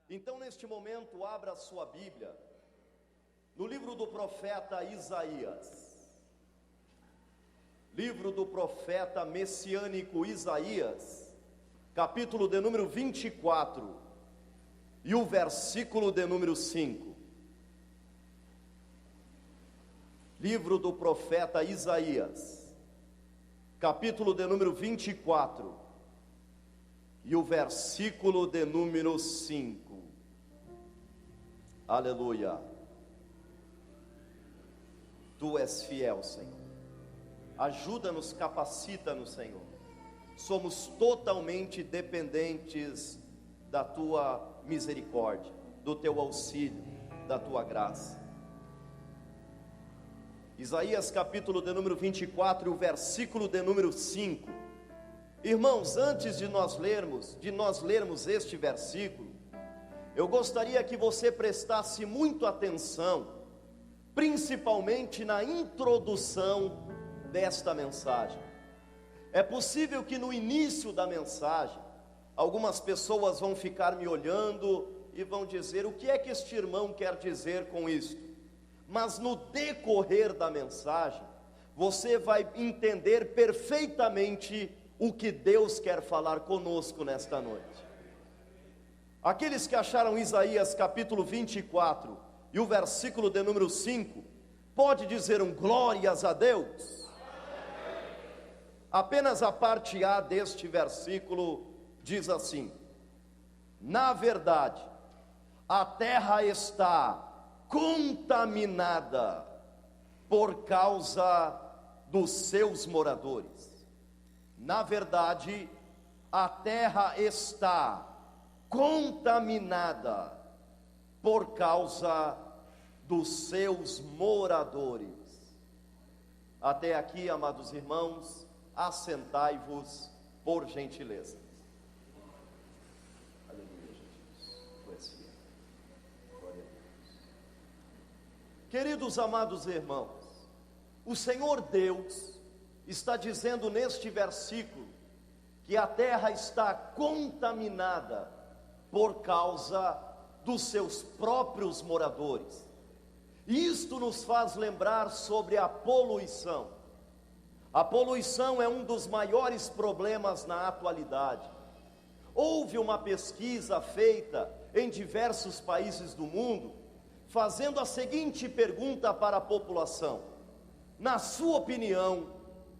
Então, neste momento, abra a sua Bíblia no livro do profeta Isaías. Livro do profeta messiânico Isaías, capítulo de número 24 e o versículo de número 5. Livro do profeta Isaías, capítulo de número 24 e o versículo de número 5. Aleluia. Tu és fiel, Senhor. Ajuda-nos, capacita-nos, Senhor. Somos totalmente dependentes da Tua misericórdia, do Teu auxílio, da Tua graça. Isaías capítulo de número 24, o versículo de número 5. Irmãos, antes de nós lermos este versículo, eu gostaria que você prestasse muito atenção, principalmente na introdução desta mensagem. É possível que no início da mensagem, algumas pessoas vão ficar me olhando e vão dizer: o que é que este irmão quer dizer com isto? Mas no decorrer da mensagem, você vai entender perfeitamente o que Deus quer falar conosco nesta noite. Aqueles que acharam Isaías capítulo 24 e o versículo de número 5, pode dizer um glórias a Deus? Apenas a parte A deste versículo diz assim: na verdade, a terra está contaminada por causa dos seus moradores. Na verdade, a terra está contaminada por causa dos seus moradores. Até aqui, amados irmãos, assentai-vos por gentileza. Aleluia, Jesus. Tu és fiel. Glória a Deus. Queridos amados irmãos, o Senhor Deus está dizendo neste versículo que a terra está contaminada por causa dos seus próprios moradores. E isto nos faz lembrar sobre a poluição. A poluição é um dos maiores problemas na atualidade. Houve uma pesquisa feita em diversos países do mundo, fazendo a seguinte pergunta para a população: na sua opinião,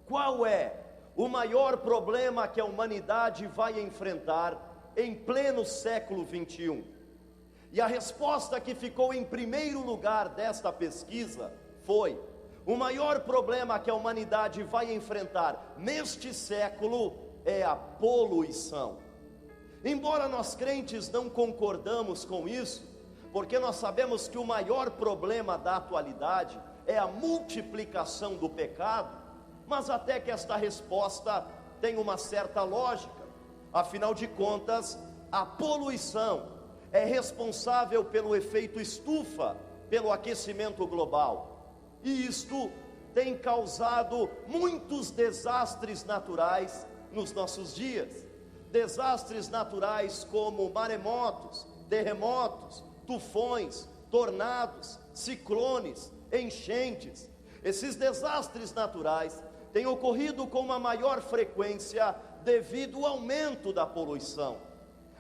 qual é o maior problema que a humanidade vai enfrentar em pleno século 21? E a resposta que ficou em primeiro lugar desta pesquisa foi: o maior problema que a humanidade vai enfrentar neste século é a poluição. Embora nós crentes não concordamos com isso, porque nós sabemos que o maior problema da atualidade é a multiplicação do pecado, mas até que esta resposta tem uma certa lógica. Afinal de contas, a poluição é responsável pelo efeito estufa, pelo aquecimento global. E isto tem causado muitos desastres naturais nos nossos dias. Desastres naturais como maremotos, terremotos, tufões, tornados, ciclones, enchentes. Esses desastres naturais têm ocorrido com uma maior frequência devido ao aumento da poluição.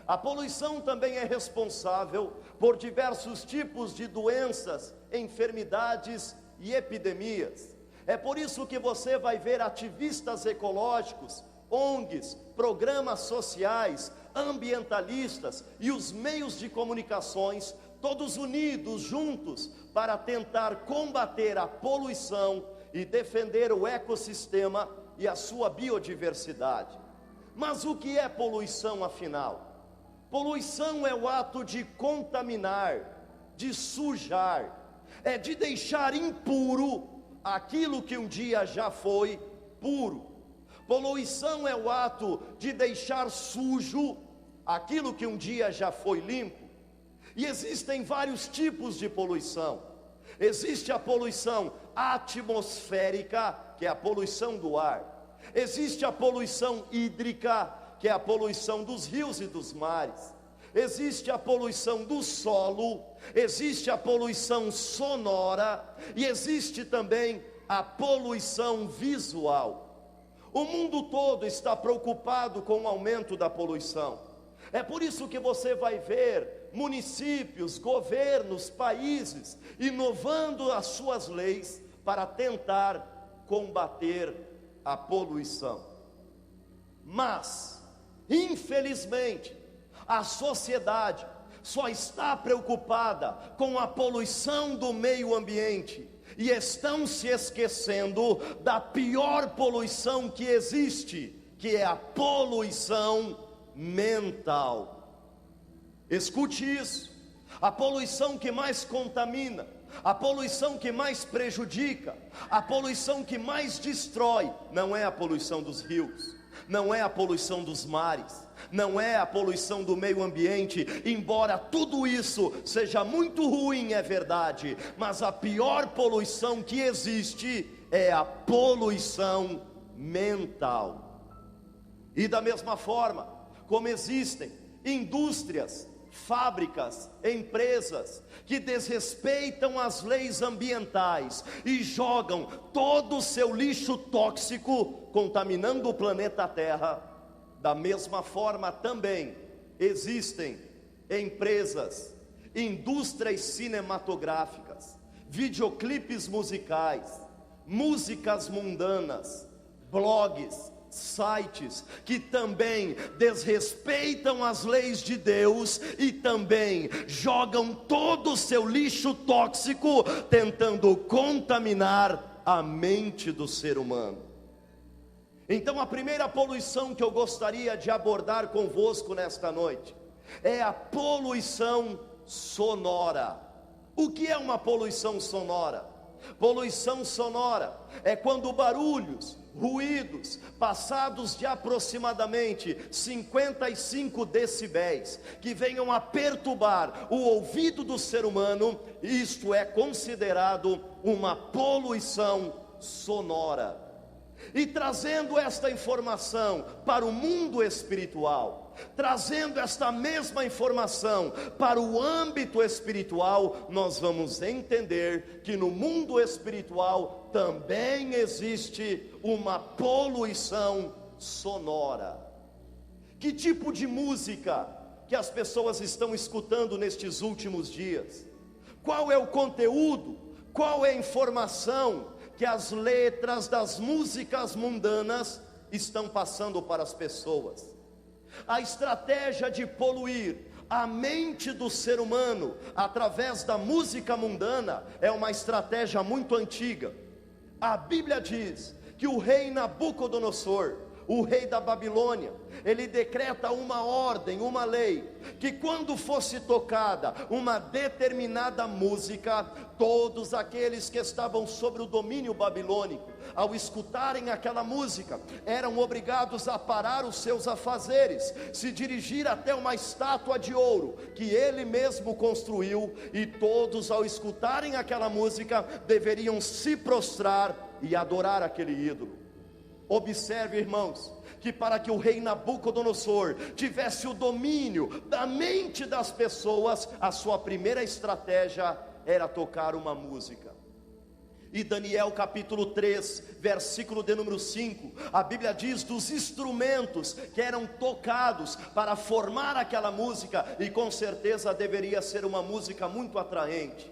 A poluição também é responsável por diversos tipos de doenças, enfermidades e epidemias. É por isso que você vai ver ativistas ecológicos, ONGs, programas sociais, ambientalistas e os meios de comunicações, todos unidos, juntos, para tentar combater a poluição e defender o ecossistema e a sua biodiversidade. Mas o que é poluição, afinal? Poluição é o ato de contaminar, de sujar, é de deixar impuro aquilo que um dia já foi puro. Poluição é o ato de deixar sujo aquilo que um dia já foi limpo. E existem vários tipos de poluição. Existe a poluição atmosférica, que é a poluição do ar. Existe a poluição hídrica, que é a poluição dos rios e dos mares. existe a poluição do solo, existe a poluição sonora e existe também a poluição visual. O mundo todo está preocupado com o aumento da poluição. É por isso que você vai ver municípios, governos, países inovando as suas leis para tentar combater a poluição. Mas, infelizmente, a sociedade só está preocupada com a poluição do meio ambiente e estão se esquecendo da pior poluição que existe, que é a poluição mental. Escute isso: a poluição que mais contamina, a poluição que mais prejudica, a poluição que mais destrói, não é a poluição dos rios, não é a poluição dos mares, não é a poluição do meio ambiente, embora tudo isso seja muito ruim, é verdade, mas a pior poluição que existe é a poluição mental. E da mesma forma, como existem indústrias, fábricas, empresas que desrespeitam as leis ambientais e jogam todo o seu lixo tóxico, contaminando o planeta Terra, da mesma forma também existem empresas, indústrias cinematográficas, videoclipes musicais, músicas mundanas, blogs, sites que também desrespeitam as leis de Deus e também jogam todo o seu lixo tóxico, tentando contaminar a mente do ser humano. Então a primeira poluição que eu gostaria de abordar convosco nesta noite é a poluição sonora. O que é uma poluição sonora? Poluição sonora é quando barulhos, ruídos passados de aproximadamente 55 decibéis, que venham a perturbar o ouvido do ser humano, isto é considerado uma poluição sonora. E trazendo esta informação para o mundo espiritual, trazendo esta mesma informação para o âmbito espiritual, nós vamos entender que no mundo espiritual também existe uma poluição sonora. Que tipo de música que as pessoas estão escutando nestes últimos dias? Qual é o conteúdo? Qual é a informação que as letras das músicas mundanas estão passando para as pessoas? A estratégia de poluir a mente do ser humano através da música mundana é uma estratégia muito antiga. A Bíblia diz que o rei Nabucodonosor, o rei da Babilônia, ele decreta uma ordem, uma lei, que quando fosse tocada uma determinada música, todos aqueles que estavam sobre o domínio babilônico, ao escutarem aquela música, eram obrigados a parar os seus afazeres, se dirigir até uma estátua de ouro, que ele mesmo construiu, e todos ao escutarem aquela música, deveriam se prostrar e adorar aquele ídolo. Observe, irmãos, que para que o rei Nabucodonosor tivesse o domínio da mente das pessoas, a sua primeira estratégia era tocar uma música. E Daniel capítulo 3, versículo de número 5, a Bíblia diz dos instrumentos que eram tocados para formar aquela música, e com certeza deveria ser uma música muito atraente.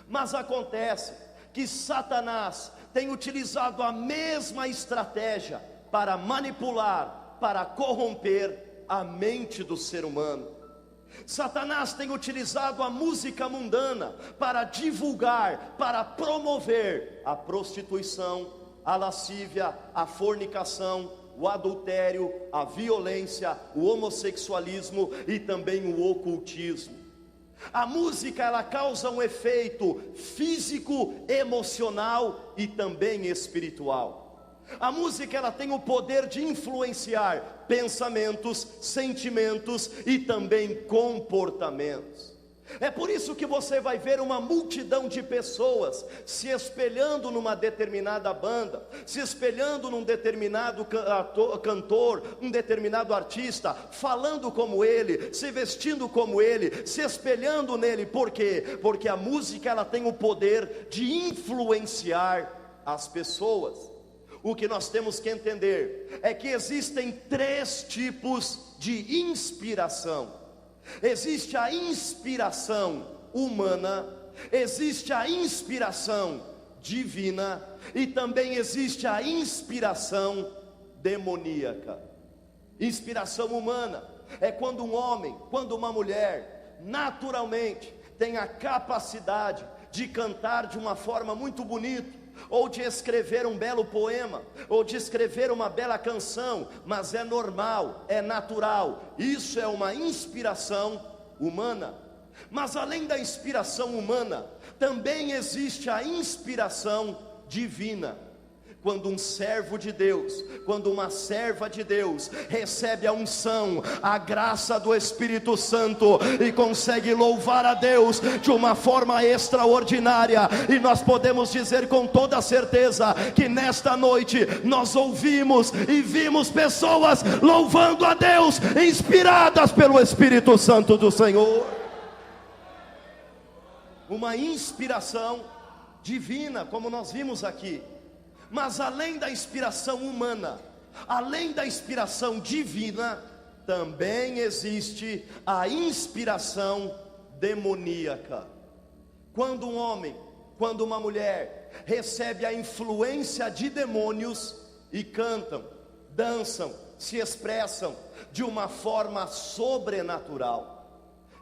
Mas acontece que Satanás tem utilizado a mesma estratégia para manipular, para corromper a mente do ser humano. Satanás tem utilizado a música mundana para divulgar, para promover a prostituição, a lascívia, a fornicação, o adultério, a violência, o homossexualismo e também o ocultismo. A música, ela causa um efeito físico, emocional e também espiritual. A música, ela tem o poder de influenciar pensamentos, sentimentos e também comportamentos. É por isso que você vai ver uma multidão de pessoas se espelhando numa determinada banda, se espelhando num determinado cantor, um determinado artista, falando como ele, se vestindo como ele, se espelhando nele. Por quê? Porque a música, ela tem o poder de influenciar as pessoas. O que nós temos que entender é que existem 3 tipos de inspiração. Existe a inspiração humana, existe a inspiração divina e também existe a inspiração demoníaca. Inspiração humana é quando um homem, quando uma mulher, naturalmente tem a capacidade de cantar de uma forma muito bonita, ou de escrever um belo poema, ou de escrever uma bela canção, mas é normal, é natural. Isso é uma inspiração humana. Mas além da inspiração humana, também existe a inspiração divina. Quando um servo de Deus, quando uma serva de Deus recebe a unção, a graça do Espírito Santo e consegue louvar a Deus de uma forma extraordinária, e nós podemos dizer com toda certeza que nesta noite nós ouvimos e vimos pessoas louvando a Deus, inspiradas pelo Espírito Santo do Senhor. Uma inspiração divina, como nós vimos aqui. Mas além da inspiração humana, além da inspiração divina, também existe a inspiração demoníaca. Quando um homem, quando uma mulher recebe a influência de demônios e cantam, dançam, se expressam de uma forma sobrenatural.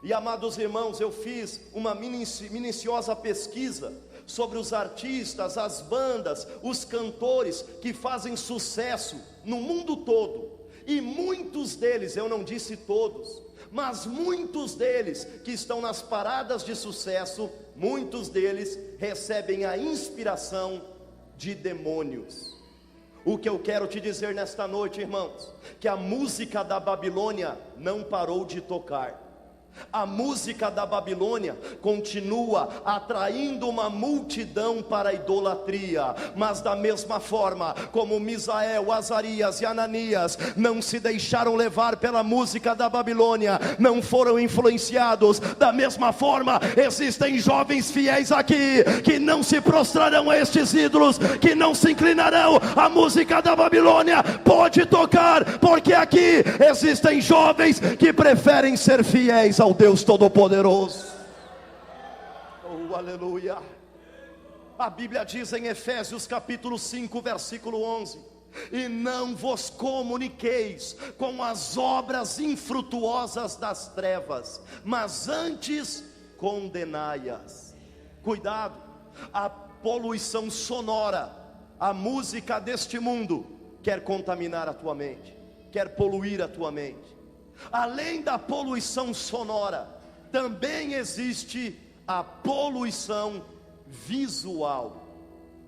E amados irmãos, eu fiz uma minuciosa pesquisa sobre os artistas, as bandas, os cantores que fazem sucesso no mundo todo. E muitos deles, eu não disse todos, mas muitos deles que estão nas paradas de sucesso, muitos deles recebem a inspiração de demônios. O que eu quero te dizer nesta noite, irmãos, que a música da Babilônia não parou de tocar. A música da Babilônia continua atraindo uma multidão para a idolatria, mas da mesma forma como Misael, Azarias e Ananias não se deixaram levar pela música da Babilônia, não foram influenciados, da mesma forma existem jovens fiéis aqui que não se prostrarão a estes ídolos, que não se inclinarão. A música da Babilônia pode tocar, porque aqui existem jovens que preferem ser fiéis ao Deus Todo-Poderoso. Oh, aleluia. A Bíblia diz em Efésios capítulo 5, versículo 11: e não vos comuniqueis com as obras infrutuosas das trevas, mas antes condenai-as. Cuidado, a poluição sonora, a música deste mundo quer contaminar a tua mente, quer poluir a tua mente. Além da poluição sonora, também existe a poluição visual.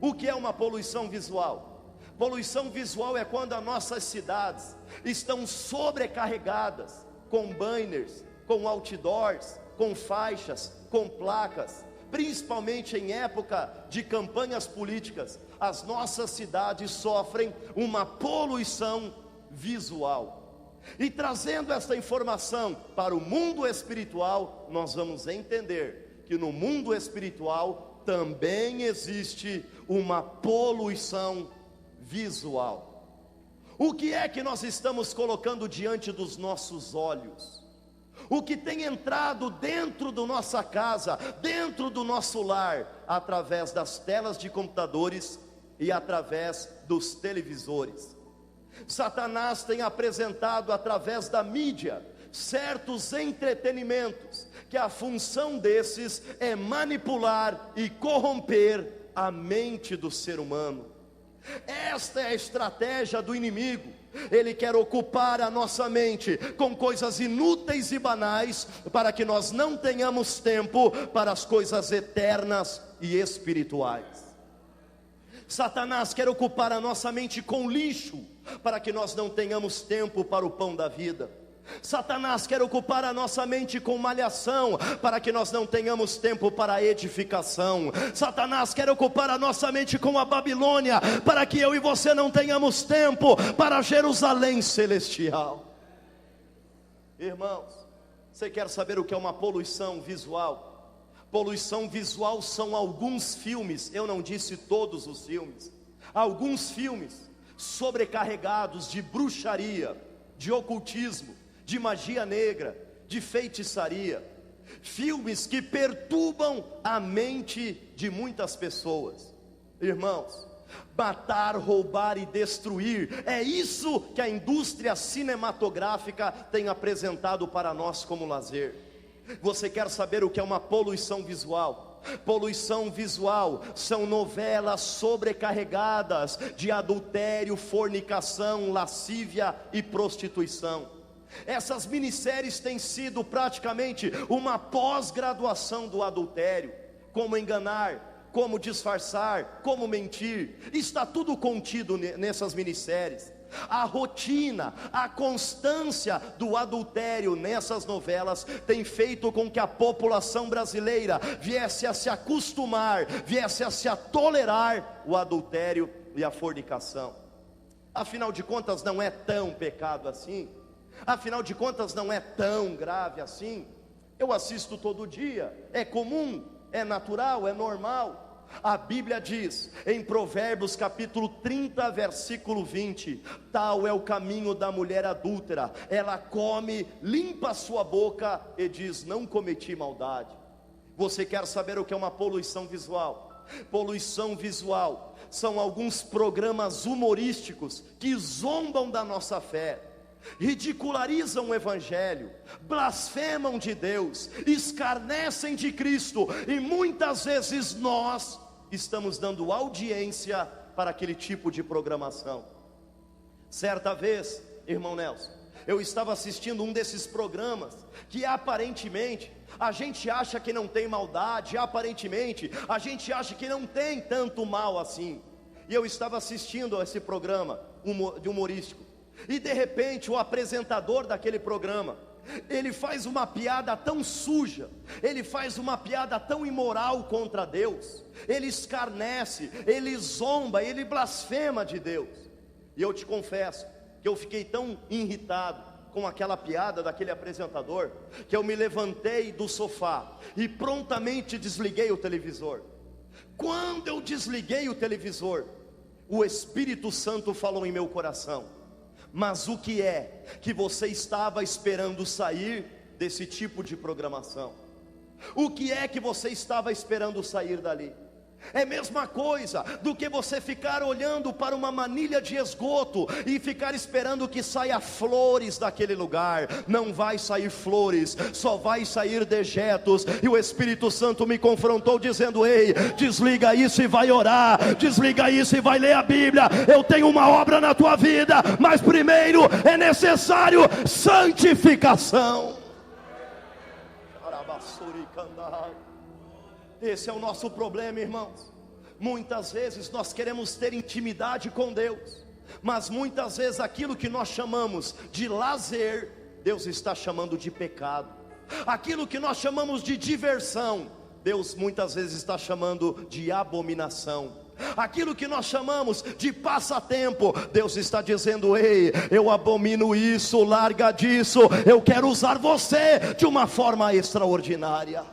O que é uma poluição visual? Poluição visual é quando as nossas cidades estão sobrecarregadas com banners, com outdoors, com faixas, com placas. Principalmente em época de campanhas políticas, as nossas cidades sofrem uma poluição visual. E trazendo essa informação para o mundo espiritual, nós vamos entender que no mundo espiritual também existe uma poluição visual. O que é que nós estamos colocando diante dos nossos olhos? O que tem entrado dentro da nossa casa, dentro do nosso lar, através das telas de computadores e através dos televisores. Satanás tem apresentado através da mídia certos entretenimentos, que a função desses é manipular e corromper a mente do ser humano. Esta é a estratégia do inimigo. Ele quer ocupar a nossa mente com coisas inúteis e banais, para que nós não tenhamos tempo para as coisas eternas e espirituais. Satanás quer ocupar a nossa mente com lixo, para que nós não tenhamos tempo para o pão da vida. Satanás quer ocupar a nossa mente com malhação, para que nós não tenhamos tempo para a edificação. Satanás quer ocupar a nossa mente com a Babilônia, para que eu e você não tenhamos tempo para Jerusalém celestial. Irmãos, você quer saber o que é uma poluição visual? Poluição visual são alguns filmes, eu não disse todos os filmes, alguns filmes sobrecarregados de bruxaria, de ocultismo, de magia negra, de feitiçaria, filmes que perturbam a mente de muitas pessoas. Irmãos, matar, roubar e destruir, é isso que a indústria cinematográfica tem apresentado para nós como lazer. Você quer saber o que é uma poluição visual? Poluição visual são novelas sobrecarregadas de adultério, fornicação, lascívia e prostituição. Essas minisséries têm sido praticamente uma pós-graduação do adultério. Como enganar, como disfarçar, como mentir, está tudo contido nessas minisséries. A rotina, a constância do adultério nessas novelas tem feito com que a população brasileira viesse a se acostumar, viesse a se tolerar o adultério e a fornicação. Afinal de contas, não é tão pecado assim. Afinal de contas, não é tão grave assim. Eu assisto todo dia, é comum, é natural, é normal. A Bíblia diz em Provérbios capítulo 30, versículo 20: tal é o caminho da mulher adúltera, ela come, limpa a sua boca e diz: não cometi maldade. Você quer saber o que é uma poluição visual? Poluição visual são alguns programas humorísticos que zombam da nossa fé, ridicularizam o Evangelho, blasfemam de Deus, escarnecem de Cristo, e muitas vezes nós estamos dando audiência para aquele tipo de programação. Certa vez, irmão Nelson, eu estava assistindo um desses programas que aparentemente a gente acha que não tem maldade, aparentemente a gente acha que não tem tanto mal assim. E eu estava assistindo a esse programa humorístico, e de repente o apresentador daquele programa, ele faz uma piada tão suja, ele faz uma piada tão imoral contra Deus, ele escarnece, ele zomba, ele blasfema de Deus. E eu te confesso que eu fiquei tão irritado com aquela piada daquele apresentador, que eu me levantei do sofá e prontamente desliguei o televisor. Quando eu desliguei o televisor, o Espírito Santo falou em meu coração: mas o que é que você estava esperando sair desse tipo de programação? O que é que você estava esperando sair dali? É a mesma coisa do que você ficar olhando para uma manilha de esgoto e ficar esperando que saia flores daquele lugar. Não vai sair flores, só vai sair dejetos. E o Espírito Santo me confrontou dizendo: ei, desliga isso e vai orar, desliga isso e vai ler a Bíblia. Eu tenho uma obra na tua vida, mas primeiro é necessário santificação. Esse é o nosso problema, irmãos. Muitas vezes nós queremos ter intimidade com Deus, mas muitas vezes aquilo que nós chamamos de lazer, Deus está chamando de pecado. Aquilo que nós chamamos de diversão, Deus muitas vezes está chamando de abominação. Aquilo que nós chamamos de passatempo, Deus está dizendo: ei, eu abomino isso, larga disso, eu quero usar você de uma forma extraordinária.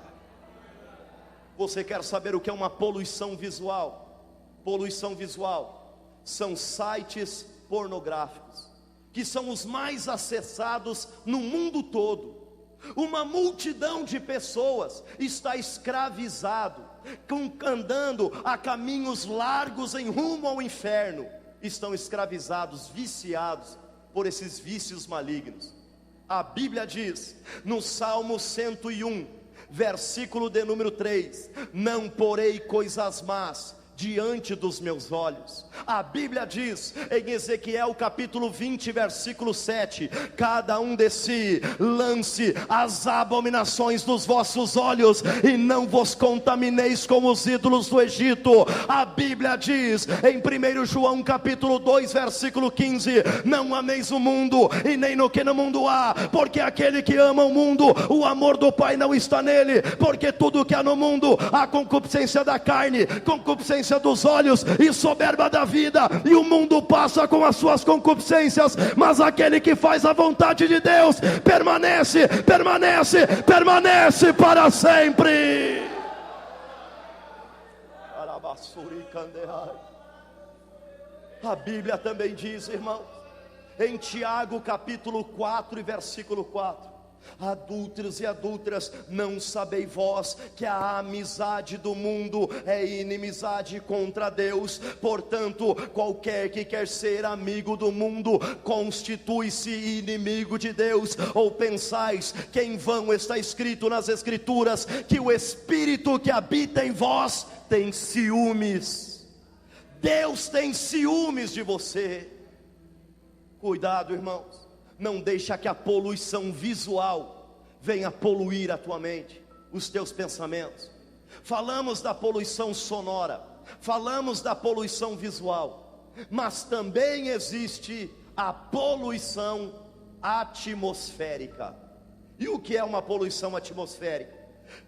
Você quer saber o que é uma poluição visual? Poluição visual são sites pornográficos, que são os mais acessados no mundo todo. Uma multidão de pessoas está escravizado, andando a caminhos largos em rumo ao inferno. Estão escravizados, viciados por esses vícios malignos. A Bíblia diz no Salmo 101, versículo de número 3: não porei coisas más diante dos meus olhos. A Bíblia diz em Ezequiel capítulo 20 versículo 7: cada um de si lance as abominações dos vossos olhos, e não vos contamineis com os ídolos do Egito. A Bíblia diz em 1 João capítulo 2 versículo 15: não ameis o mundo, e nem no que no mundo há, porque aquele que ama o mundo, o amor do Pai não está nele. Porque tudo que há no mundo, a concupiscência da carne, concupiscência dos olhos e soberba da vida, e o mundo passa com as suas concupiscências, mas aquele que faz a vontade de Deus permanece para sempre. A Bíblia também diz, irmãos, em Tiago capítulo 4 e versículo 4: adúlteros e adúlteras, não sabeis vós que a amizade do mundo é inimizade contra Deus? Portanto, qualquer que quer ser amigo do mundo constitui-se inimigo de Deus. Ou pensais que em vão está escrito nas Escrituras que o Espírito que habita em vós tem ciúmes? Deus tem ciúmes de você. Cuidado, irmãos, não deixa que a poluição visual venha poluir a tua mente, os teus pensamentos. Falamos da poluição sonora, falamos da poluição visual, mas também existe a poluição atmosférica. E o que é uma poluição atmosférica?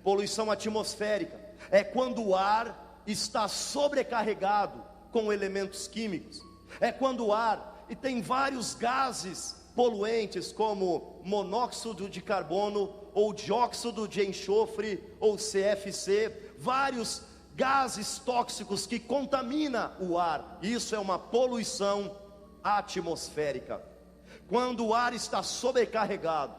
Poluição atmosférica é quando o ar está sobrecarregado com elementos químicos. É quando o ar e tem vários gases poluentes, como monóxido de carbono, ou dióxido de enxofre, ou CFC, vários gases tóxicos que contaminam o ar. Isso é uma poluição atmosférica. Quando o ar está sobrecarregado,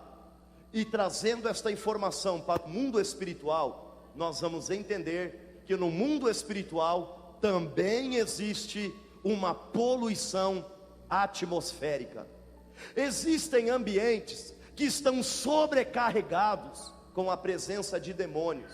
e trazendo esta informação para o mundo espiritual, nós vamos entender que no mundo espiritual também existe uma poluição atmosférica. Existem ambientes que estão sobrecarregados com a presença de demônios.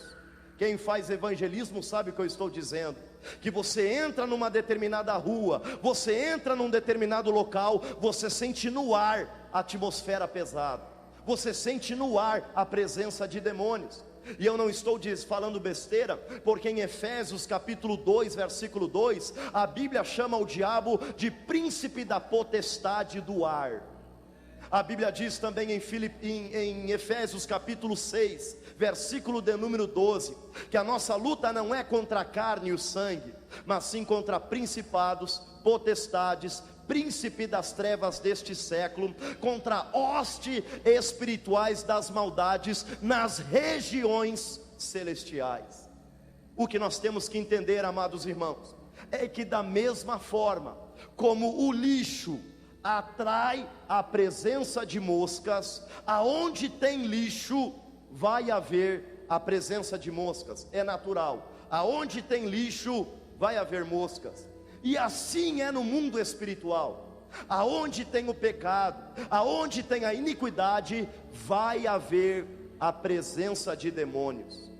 Quem faz evangelismo sabe o que eu estou dizendo. Que você entra numa determinada rua, você entra num determinado local, você sente no ar a atmosfera pesada, você sente no ar a presença de demônios. E eu não estou falando besteira, porque em Efésios capítulo 2 versículo 2, a Bíblia chama o diabo de príncipe da potestade do ar. A Bíblia diz também em Efésios capítulo 6 versículo de número 12, que a nossa luta não é contra a carne e o sangue, mas sim contra principados, potestades, príncipe das trevas deste século, contra hostes espirituais das maldades nas regiões celestiais. O que nós temos que entender, amados irmãos, é que da mesma forma como o lixo atrai a presença de moscas, aonde tem lixo vai haver a presença de moscas, é natural. Aonde tem lixo vai haver moscas. E assim é no mundo espiritual. Aonde tem o pecado, aonde tem a iniquidade, vai haver a presença de demônios.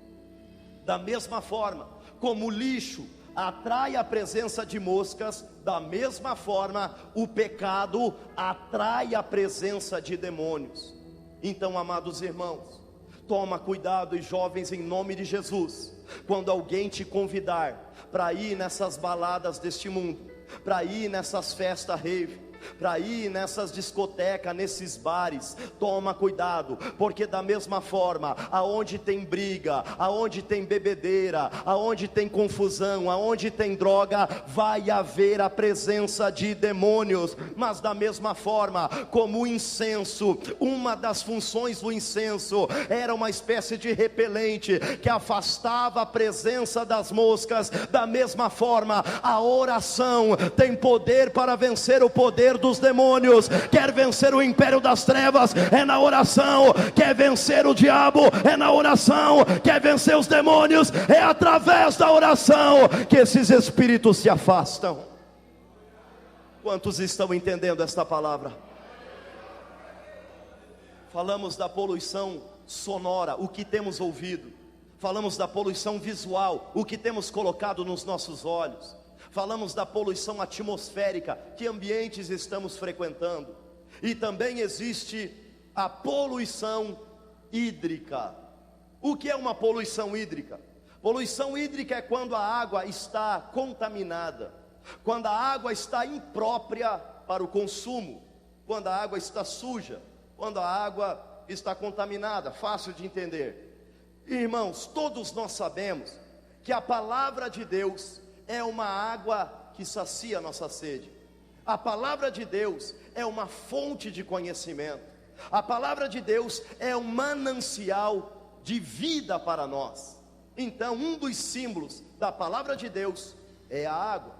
Da mesma forma como o lixo atrai a presença de moscas, da mesma forma o pecado atrai a presença de demônios. Então, amados irmãos, toma cuidado, e jovens, em nome de Jesus, quando alguém te convidar para ir nessas baladas deste mundo, para ir nessas festas rave, para ir nessas discotecas, nesses bares, toma cuidado, porque da mesma forma, aonde tem briga, aonde tem bebedeira, aonde tem confusão, aonde tem droga, vai haver a presença de demônios. Mas da mesma forma, como o incenso, uma das funções do incenso era uma espécie de repelente que afastava a presença das moscas, da mesma forma a oração tem poder para vencer o poder dos demônios. Quer vencer o império das trevas, é na oração. Quer vencer o diabo, é na oração. Quer vencer os demônios, é através da oração que esses espíritos se afastam. Quantos estão entendendo esta palavra? Falamos da poluição sonora, o que temos ouvido. falamos da poluição visual, o que temos colocado nos nossos olhos, falamos da poluição atmosférica, que ambientes estamos frequentando, e também existe a poluição hídrica. O que é uma poluição hídrica? Poluição hídrica é quando a água está contaminada, quando a água está imprópria para o consumo, quando a água está suja, quando a água está contaminada. Fácil de entender. Irmãos, todos nós sabemos que a palavra de Deus é uma água que sacia a nossa sede. A palavra de Deus é uma fonte de conhecimento. A palavra de Deus é um manancial de vida para nós. Então, um dos símbolos da palavra de Deus é a água.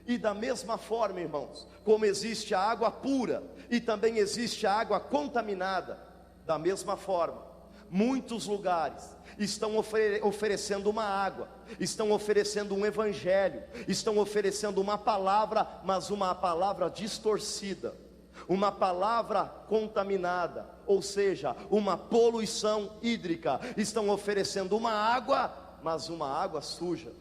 E da mesma forma, irmãos, como existe a água pura e também existe a água contaminada, da mesma forma, muitos lugares estão oferecendo uma água, estão oferecendo um evangelho, estão oferecendo uma palavra, mas uma palavra distorcida, uma palavra contaminada, ou seja, uma poluição hídrica. Estão oferecendo uma água, mas uma água suja.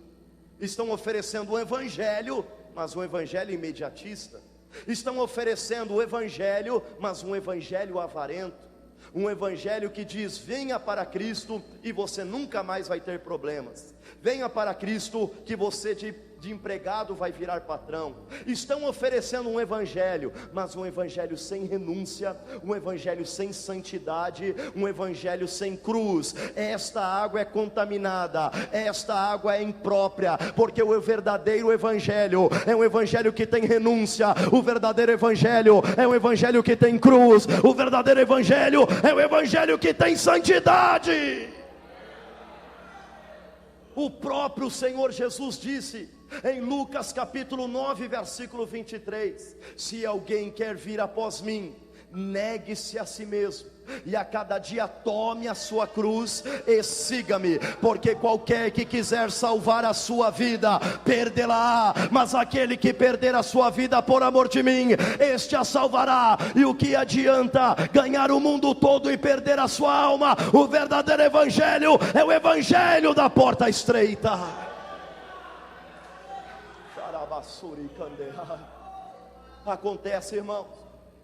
Estão oferecendo um evangelho, mas um evangelho imediatista. Estão oferecendo o evangelho, mas um evangelho avarento. Um evangelho que diz: venha para Cristo e você nunca mais vai ter problemas. Venha para Cristo que você de empregado vai virar patrão. Estão oferecendo um evangelho, mas um evangelho sem renúncia, um evangelho sem santidade, um evangelho sem cruz. Esta água é contaminada, esta água é imprópria, porque o verdadeiro evangelho é um evangelho que tem renúncia. O verdadeiro evangelho é um evangelho que tem cruz. O verdadeiro evangelho é um evangelho que tem santidade. O próprio Senhor Jesus disse em Lucas capítulo 9, versículo 23: se alguém quer vir após mim, negue-se a si mesmo, e a cada dia tome a sua cruz e siga-me, porque qualquer que quiser salvar a sua vida, perdê-la-á, mas aquele que perder a sua vida por amor de mim, este a salvará. E o que adianta ganhar o mundo todo e perder a sua alma? O verdadeiro evangelho é o evangelho da porta estreita. Acontece, irmãos,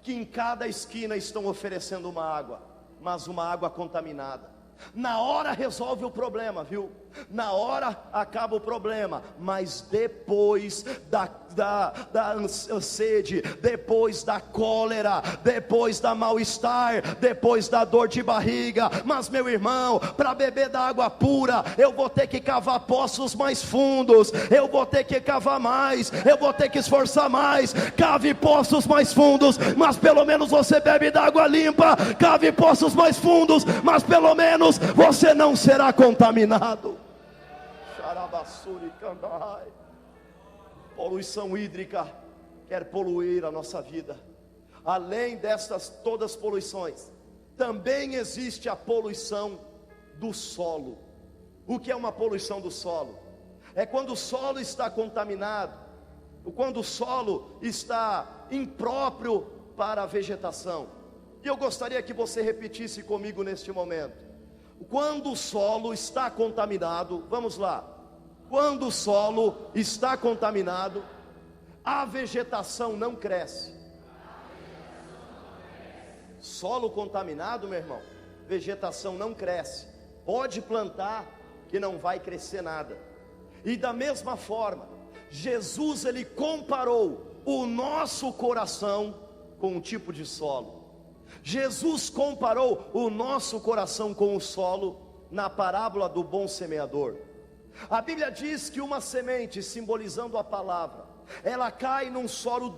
que em cada esquina estão oferecendo uma água, mas uma água contaminada. Na hora resolve o problema, viu? Na hora acaba o problema, mas depois da sede, depois da cólera, depois da mal-estar, depois da dor de barriga. Mas meu irmão, para beber da água pura, eu vou ter que cavar poços mais fundos, eu vou ter que cavar mais, eu vou ter que esforçar mais. Cave poços mais fundos, mas pelo menos você bebe da água limpa. Cave poços mais fundos, mas pelo menos você não será contaminado. Poluição hídrica quer poluir a nossa vida. Além destas todas poluições, também existe a poluição do solo. O que é uma poluição do solo? É quando o solo está contaminado, quando o solo está impróprio para a vegetação. E eu gostaria que você repetisse comigo neste momento: quando o solo está contaminado, vamos lá. Quando o solo está contaminado, a vegetação não cresce. Solo contaminado, meu irmão, vegetação não cresce. Pode plantar que não vai crescer nada. E da mesma forma, Jesus ele comparou o nosso coração com um tipo de solo. Jesus comparou o nosso coração com o solo na parábola do bom semeador. A Bíblia diz que uma semente, simbolizando a palavra, ela cai num solo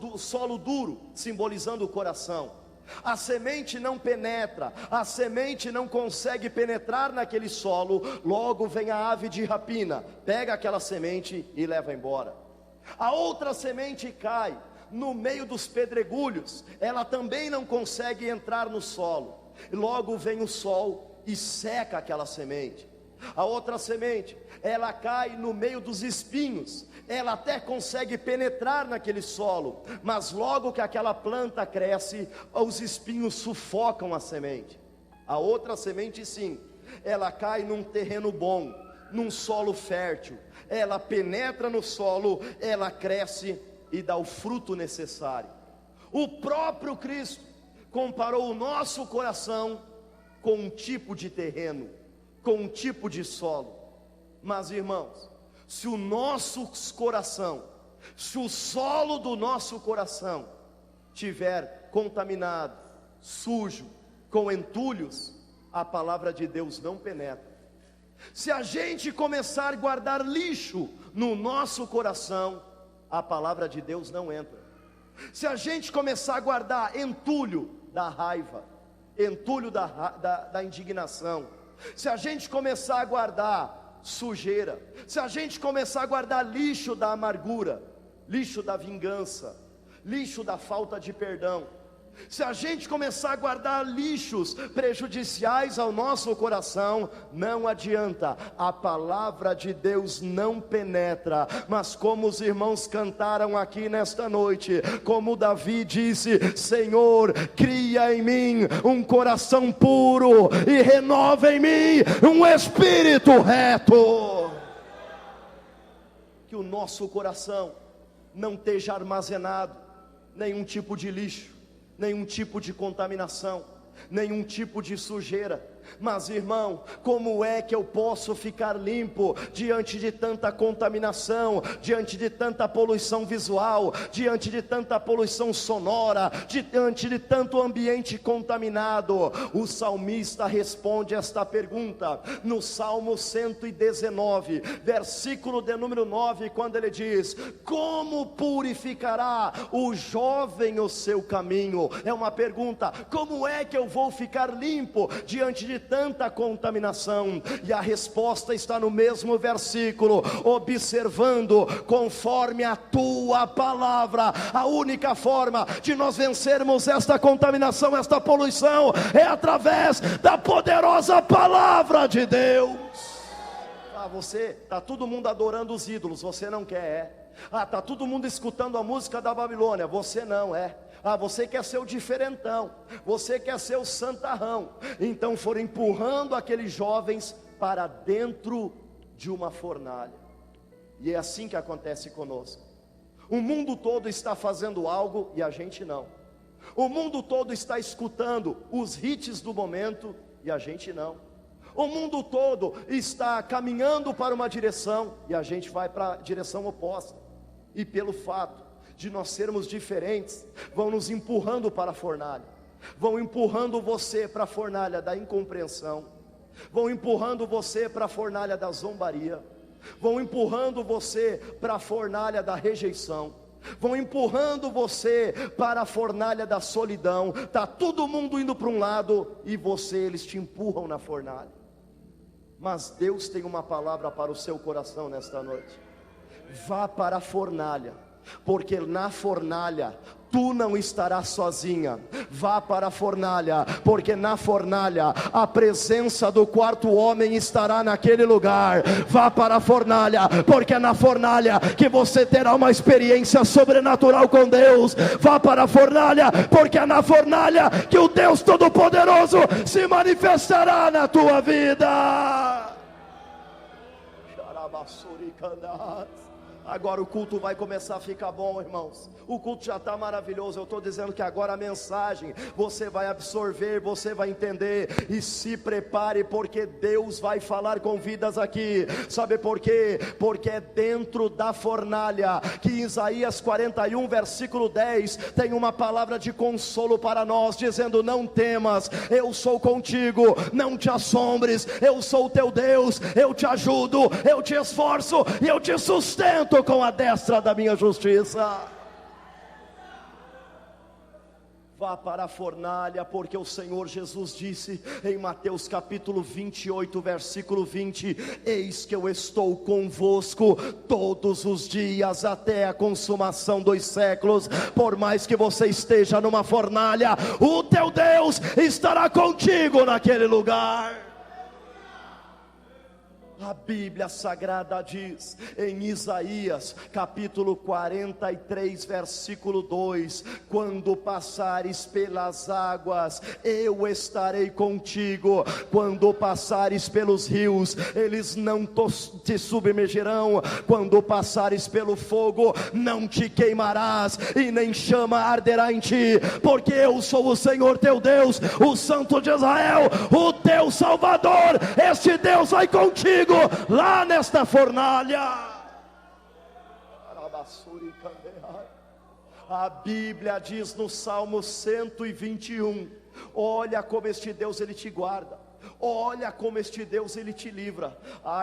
duro, simbolizando o coração. A semente não penetra, a semente não consegue penetrar naquele solo. Logo vem a ave de rapina, pega aquela semente e leva embora. A outra semente cai no meio dos pedregulhos, ela também não consegue entrar no solo. Logo vem o sol e seca aquela semente. A outra semente, ela cai no meio dos espinhos, ela até consegue penetrar naquele solo, mas logo que aquela planta cresce, os espinhos sufocam a semente. A outra semente sim, ela cai num terreno bom, num solo fértil, ela penetra no solo, ela cresce e dá o fruto necessário. O próprio Cristo comparou o nosso coração com um tipo de terreno, com um tipo de solo. Mas irmãos, se o nosso coração, se o solo do nosso coração tiver contaminado, sujo, com entulhos, a palavra de Deus não penetra. Se a gente começar a guardar lixo no nosso coração, a palavra de Deus não entra. Se a gente começar a guardar entulho da raiva, entulho da indignação, se a gente começar a guardar sujeira, se a gente começar a guardar lixo da amargura, lixo da vingança, lixo da falta de perdão, se a gente começar a guardar lixos prejudiciais ao nosso coração, não adianta, a palavra de Deus não penetra. Mas como os irmãos cantaram aqui nesta noite, como Davi disse: Senhor, cria em mim um coração puro e renova em mim um espírito reto. Que o nosso coração não esteja armazenado nenhum tipo de lixo, nenhum tipo de contaminação, nenhum tipo de sujeira. Mas irmão, como é que eu posso ficar limpo diante de tanta contaminação, diante de tanta poluição visual, diante de tanta poluição sonora, diante de tanto ambiente contaminado? O salmista responde esta pergunta no Salmo 119, versículo de número 9, quando ele diz: como purificará o jovem o seu caminho? É uma pergunta: como é que eu vou ficar limpo diante de tanta contaminação? E a resposta está no mesmo versículo: observando conforme a tua palavra. A única forma de nós vencermos esta contaminação, esta poluição, é através da poderosa palavra de Deus. Você, está todo mundo adorando os ídolos, você não quer, está todo mundo escutando a música da Babilônia, você não é. Você quer ser o diferentão, você quer ser o santarrão. Então foram empurrando aqueles jovens para dentro de uma fornalha. E é assim que acontece conosco. O mundo todo está fazendo algo e a gente não. O mundo todo está escutando os hits do momento e a gente não. O mundo todo está caminhando para uma direção e a gente vai para a direção oposta. E pelo fato de nós sermos diferentes, vão nos empurrando para a fornalha, vão empurrando você para a fornalha da incompreensão, vão empurrando você para a fornalha da zombaria, vão empurrando você para a fornalha da rejeição, vão empurrando você para a fornalha da solidão. Está todo mundo indo para um lado e eles te empurram na fornalha. Mas Deus tem uma palavra para o seu coração nesta noite: vá para a fornalha, porque na fornalha tu não estarás sozinha. Vá para a fornalha, porque na fornalha a presença do quarto homem estará naquele lugar. Vá para a fornalha, porque é na fornalha que você terá uma experiência sobrenatural com Deus. Vá para a fornalha, porque é na fornalha que o Deus Todo-Poderoso se manifestará na tua vida. Agora o culto vai começar a ficar bom, irmãos. O culto já está maravilhoso. Eu estou dizendo que agora a mensagem você vai absorver, você vai entender. E se prepare, porque Deus vai falar com vidas aqui. Sabe por quê? Porque é dentro da fornalha que Isaías 41 versículo 10 tem uma palavra de consolo para nós, dizendo: não temas, eu sou contigo, não te assombres, eu sou o teu Deus, eu te ajudo, eu te esforço e eu te sustento com a destra da minha justiça. Vá para a fornalha, porque o Senhor Jesus disse em Mateus capítulo 28 versículo 20: eis que eu estou convosco todos os dias até a consumação dos séculos. Por mais que você esteja numa fornalha, o teu Deus estará contigo naquele lugar. A Bíblia Sagrada diz em Isaías capítulo 43 versículo 2: quando passares pelas águas, eu estarei contigo. Quando passares pelos rios, eles não te submergirão. Quando passares pelo fogo, não te queimarás, e nem chama arderá em ti, porque eu sou o Senhor teu Deus, o Santo de Israel, o teu Salvador. Este Deus vai contigo lá nesta fornalha. A Bíblia diz no Salmo 121: olha como este Deus ele te guarda, olha como este Deus ele te livra.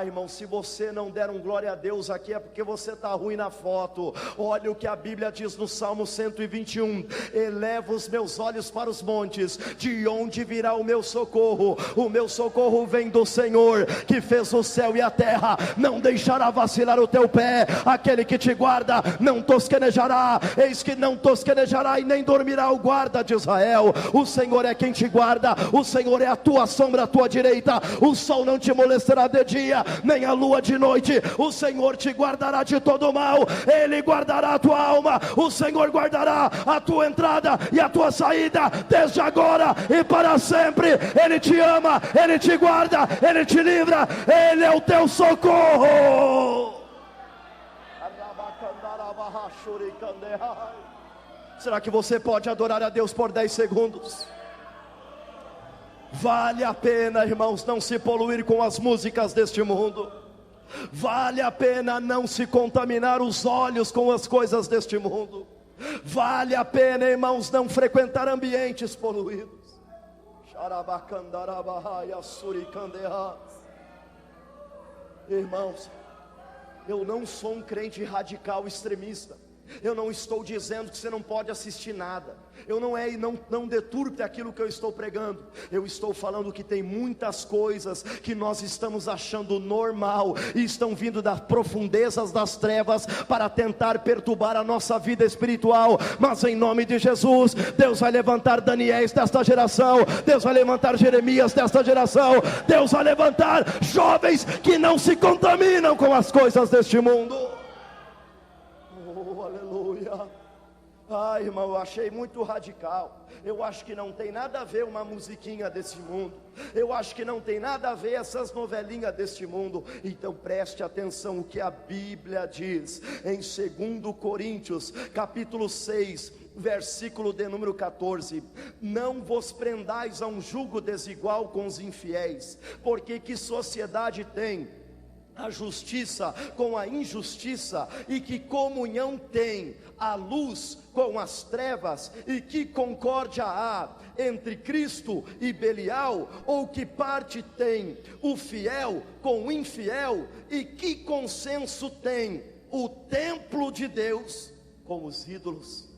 Irmão, se você não der um glória a Deus aqui, é porque você está ruim na foto. Olha o que a Bíblia diz no Salmo 121: eleva os meus olhos para os montes, de onde virá o meu socorro? O meu socorro vem do Senhor, que fez o céu e a terra. Não deixará vacilar o teu pé. Aquele que te guarda não tosquenejará. Eis que não tosquenejará e nem dormirá o guarda de Israel. O Senhor é quem te guarda, o Senhor é a tua sombra à tua direita. O sol não te molestará de dia, nem a lua de noite. O Senhor te guardará de todo mal. Ele guardará a tua alma. O Senhor guardará a tua entrada e a tua saída, desde agora e para sempre. Ele te ama, Ele te guarda, Ele te livra. Ele é o teu socorro. Será que você pode adorar a Deus por 10 segundos? Vale a pena, irmãos, não se poluir com as músicas deste mundo. Vale a pena não se contaminar os olhos com as coisas deste mundo. Vale a pena, irmãos, não frequentar ambientes poluídos. Irmãos, eu não sou um crente radical extremista. Eu não estou dizendo que você não pode assistir nada. Não deturpe aquilo que eu estou pregando. Eu estou falando que tem muitas coisas que nós estamos achando normal e estão vindo das profundezas das trevas para tentar perturbar a nossa vida espiritual. Mas em nome de Jesus, Deus vai levantar Daniéis desta geração. Deus vai levantar Jeremias desta geração. Deus vai levantar jovens que não se contaminam com as coisas deste mundo. Aleluia. Irmão, eu achei muito radical. Eu acho que não tem nada a ver uma musiquinha desse mundo. Eu acho que não tem nada a ver essas novelinhas deste mundo. Então preste atenção o que a Bíblia diz em 2 Coríntios capítulo 6 versículo de número 14: não vos prendais a um jugo desigual com os infiéis, porque que sociedade tem a justiça com a injustiça? E que comunhão tem a luz com as trevas? E que concórdia há entre Cristo e Belial? Ou que parte tem o fiel com o infiel? E que consenso tem o templo de Deus com os ídolos?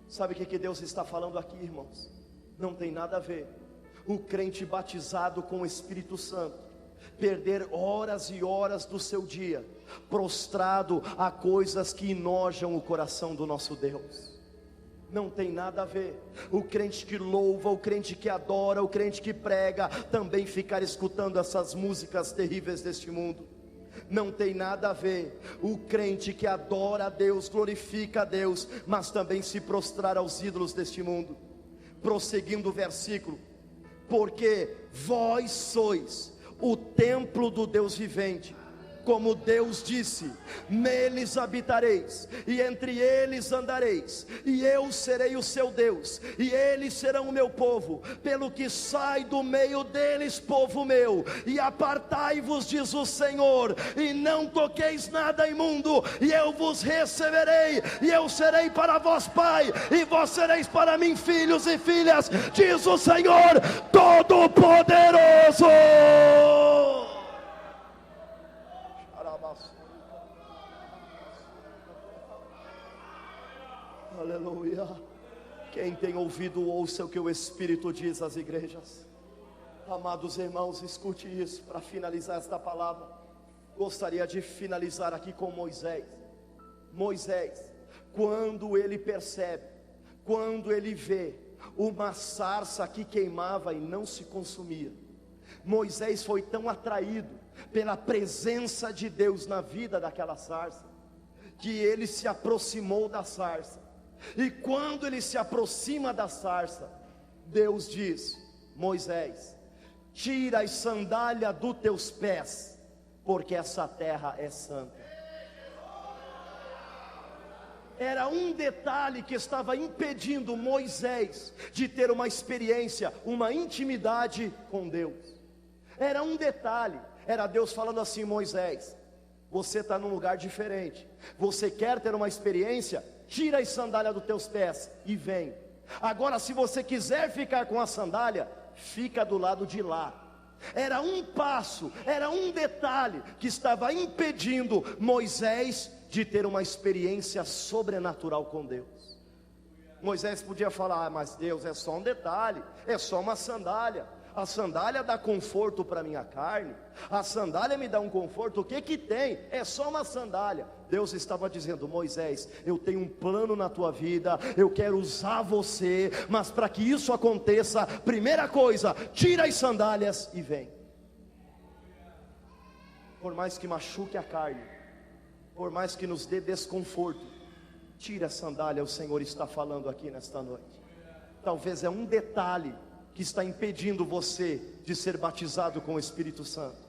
Sabe o que Deus está falando aqui, irmãos? Não tem nada a ver o crente batizado com o Espírito Santo perder horas e horas do seu dia prostrado a coisas que enojam o coração do nosso Deus. Não tem nada a ver o crente que louva, o crente que adora, o crente que prega também ficar escutando essas músicas terríveis deste mundo. Não tem nada a ver o crente que adora a Deus, glorifica a Deus, mas também se prostrar aos ídolos deste mundo. Prosseguindo o versículo: porque vós sois o templo do Deus vivente, como Deus disse: neles habitareis, e entre eles andareis, e eu serei o seu Deus, e eles serão o meu povo. Pelo que sai do meio deles, povo meu, e apartai-vos, diz o Senhor, e não toqueis nada imundo, e eu vos receberei, e eu serei para vós pai, e vós sereis para mim filhos e filhas, diz o Senhor Todo-Poderoso. Aleluia. Quem tem ouvido, ouça o que o Espírito diz às igrejas. Amados irmãos, escute isso. Para finalizar esta palavra, gostaria de finalizar aqui com Moisés. Moisés, quando ele percebe, quando ele vê uma sarça que queimava e não se consumia, Moisés foi tão atraído pela presença de Deus na vida daquela sarça, que ele se aproximou da sarça. E quando ele se aproxima da sarça, Deus diz: Moisés, tira as sandálias dos teus pés, porque essa terra é santa. Era um detalhe que estava impedindo Moisés de ter uma experiência, uma intimidade com Deus. Era um detalhe, era Deus falando assim: Moisés, você está num lugar diferente, você quer ter uma experiência? Tira as sandálias dos teus pés e vem. Agora, se você quiser ficar com a sandália, fica do lado de lá. Era um passo, era um detalhe que estava impedindo Moisés de ter uma experiência sobrenatural com Deus. Moisés podia falar: mas Deus, é só um detalhe, é só uma sandália. A sandália dá conforto para minha carne, a sandália me dá um conforto, o que que tem? É só uma sandália. Deus estava dizendo: Moisés, eu tenho um plano na tua vida, eu quero usar você, mas para que isso aconteça, primeira coisa, tira as sandálias e vem. Por mais que machuque a carne, por mais que nos dê desconforto, tira a sandália. O Senhor está falando aqui nesta noite. Talvez é um detalhe que está impedindo você de ser batizado com o Espírito Santo.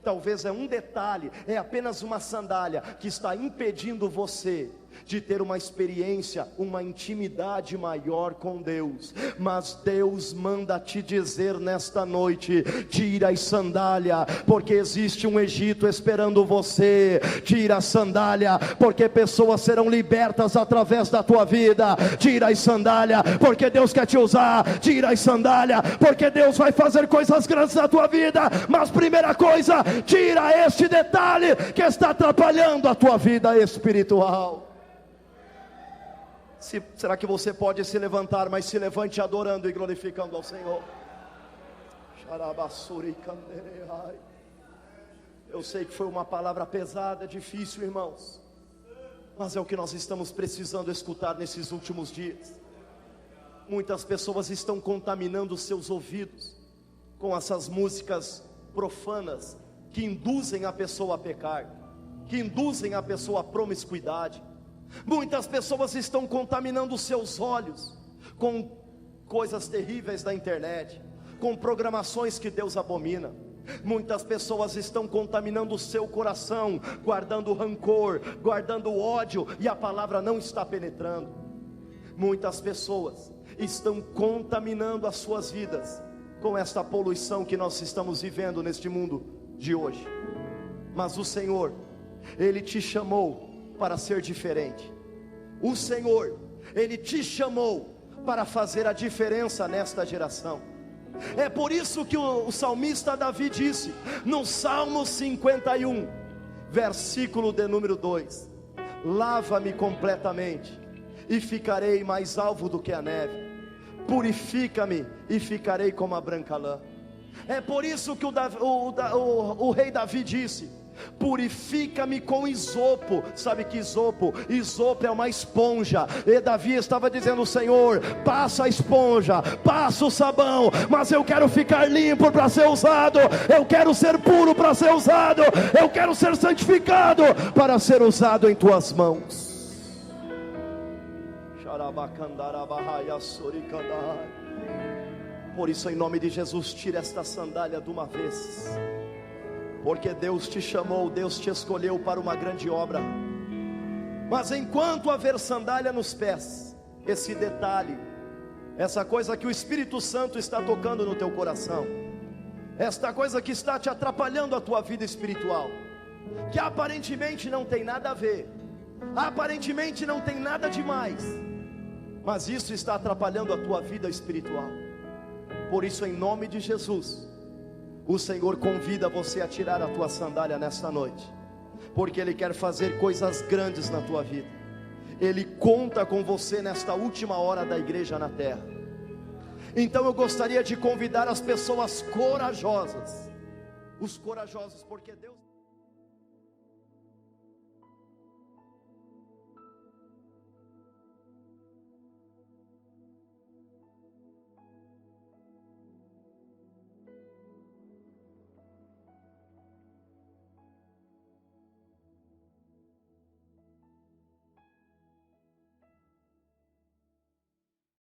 Talvez é um detalhe, é apenas uma sandália que está impedindo você de ter uma experiência, uma intimidade maior com Deus. Mas Deus manda te dizer nesta noite: tira as sandálias, porque existe um Egito esperando você. Tira a sandália, porque pessoas serão libertas através da tua vida. Tira as sandálias, porque Deus quer te usar. Tira as sandálias, porque Deus vai fazer coisas grandes na tua vida. Mas primeira coisa, tira este detalhe que está atrapalhando a tua vida espiritual. Será que você pode se levantar? Mas se levante adorando e glorificando ao Senhor. Eu sei que foi uma palavra pesada, difícil, irmãos, mas é o que nós estamos precisando escutar nesses últimos dias. Muitas pessoas estão contaminando seus ouvidos com essas músicas profanas, que induzem a pessoa a pecar, que induzem a pessoa à promiscuidade. Muitas pessoas estão contaminando os seus olhos com coisas terríveis da internet, com programações que Deus abomina. Muitas pessoas estão contaminando o seu coração, guardando rancor, guardando ódio, e a palavra não está penetrando. Muitas pessoas estão contaminando as suas vidas com esta poluição que nós estamos vivendo neste mundo de hoje. Mas o Senhor, Ele te chamou para ser diferente. O Senhor, Ele te chamou para fazer a diferença nesta geração. É por isso que o salmista Davi disse no Salmo 51, versículo de número 2: lava-me completamente e ficarei mais alvo do que a neve, purifica-me e ficarei como a branca lã. É por isso que o rei Davi disse: purifica-me com isopo. Sabe que isopo? Isopo é uma esponja. E Davi estava dizendo: Senhor, passa a esponja, passa o sabão, mas eu quero ficar limpo para ser usado. Eu quero ser puro para ser usado. Eu quero ser santificado para ser usado em tuas mãos. Por isso, em nome de Jesus, tira esta sandália de uma vez, porque Deus te chamou, Deus te escolheu para uma grande obra. Mas enquanto haver sandália nos pés, esse detalhe, essa coisa que o Espírito Santo está tocando no teu coração, esta coisa que está te atrapalhando a tua vida espiritual, que aparentemente não tem nada a ver, aparentemente não tem nada demais, mas isso está atrapalhando a tua vida espiritual. Por isso, em nome de Jesus, o Senhor convida você a tirar a tua sandália nesta noite, porque Ele quer fazer coisas grandes na tua vida. Ele conta com você nesta última hora da igreja na terra. Então eu gostaria de convidar as pessoas corajosas, os corajosos, porque Deus...